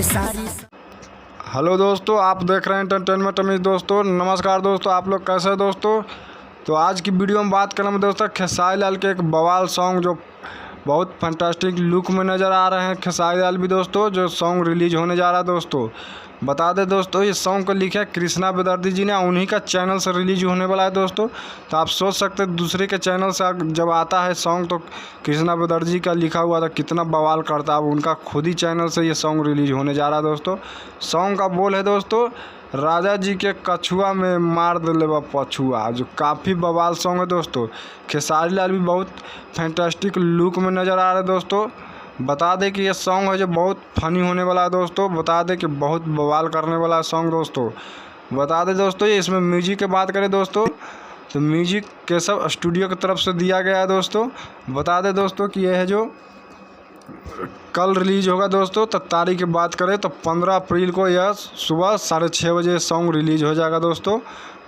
सारी। हेलो दोस्तों, आप देख रहे हैं एंटरटेनमेंट अमीर। दोस्तों नमस्कार। दोस्तों आप लोग कैसे हैं दोस्तों? तो आज की वीडियो में बात करेंगे दोस्तों खेसारी लाल के एक बवाल सॉन्ग जो बहुत फैंटास्टिक लुक में नज़र आ रहे हैं। खेसारी लाल भी दोस्तों जो सॉन्ग रिलीज होने जा रहा है दोस्तों, बता दें दोस्तों इस सॉन्ग को लिखा है कृष्णा बेदर्दी जी ने, उन्हीं का चैनल से रिलीज होने वाला है दोस्तों। तो आप सोच सकते हैं दूसरे के चैनल से जब आता है सॉन्ग तो कृष्णा बेदर्दी जी का लिखा हुआ था कितना बवाल करता है। अब उनका खुद ही चैनल से ये सॉन्ग रिलीज होने जा रहा है दोस्तों। सॉन्ग का बोल है दोस्तों, राजा जी के कछुआ में मार दिले बा पछुआ, जो काफ़ी बवाल सॉन्ग है दोस्तों। खेसारी लाल भी बहुत फैंटास्टिक लुक में नज़र आ रहे हैं दोस्तों। बता दें कि ये सॉन्ग है जो बहुत फनी होने वाला है दोस्तों। बता दें कि बहुत बवाल करने वाला है सॉन्ग दोस्तों। बता दें दोस्तों ये इसमें म्यूजिक की बात करें दोस्तों तो म्यूजिक केशव स्टूडियो की तरफ से दिया गया है दोस्तों। बता दें दोस्तों कि यह है जो कल रिलीज होगा दोस्तों। तो तारीख की बात करें तो 15 अप्रैल को यह सुबह 6:30 बजे सॉन्ग रिलीज हो जाएगा दोस्तों,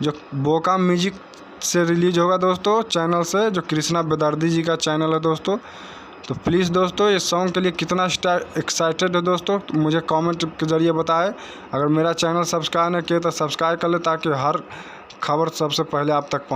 जो बोका म्यूजिक से रिलीज होगा दोस्तों, चैनल से, जो कृष्णा बेदर्दी जी का चैनल है दोस्तों। तो प्लीज़ दोस्तों इस सॉन्ग के लिए कितना एक्साइटेड है दोस्तों मुझे कमेंट के ज़रिए बताएं। अगर मेरा चैनल सब्सक्राइब नहीं किया तो सब्सक्राइब कर ले ताकि हर खबर सबसे पहले आप तक पहुँचे।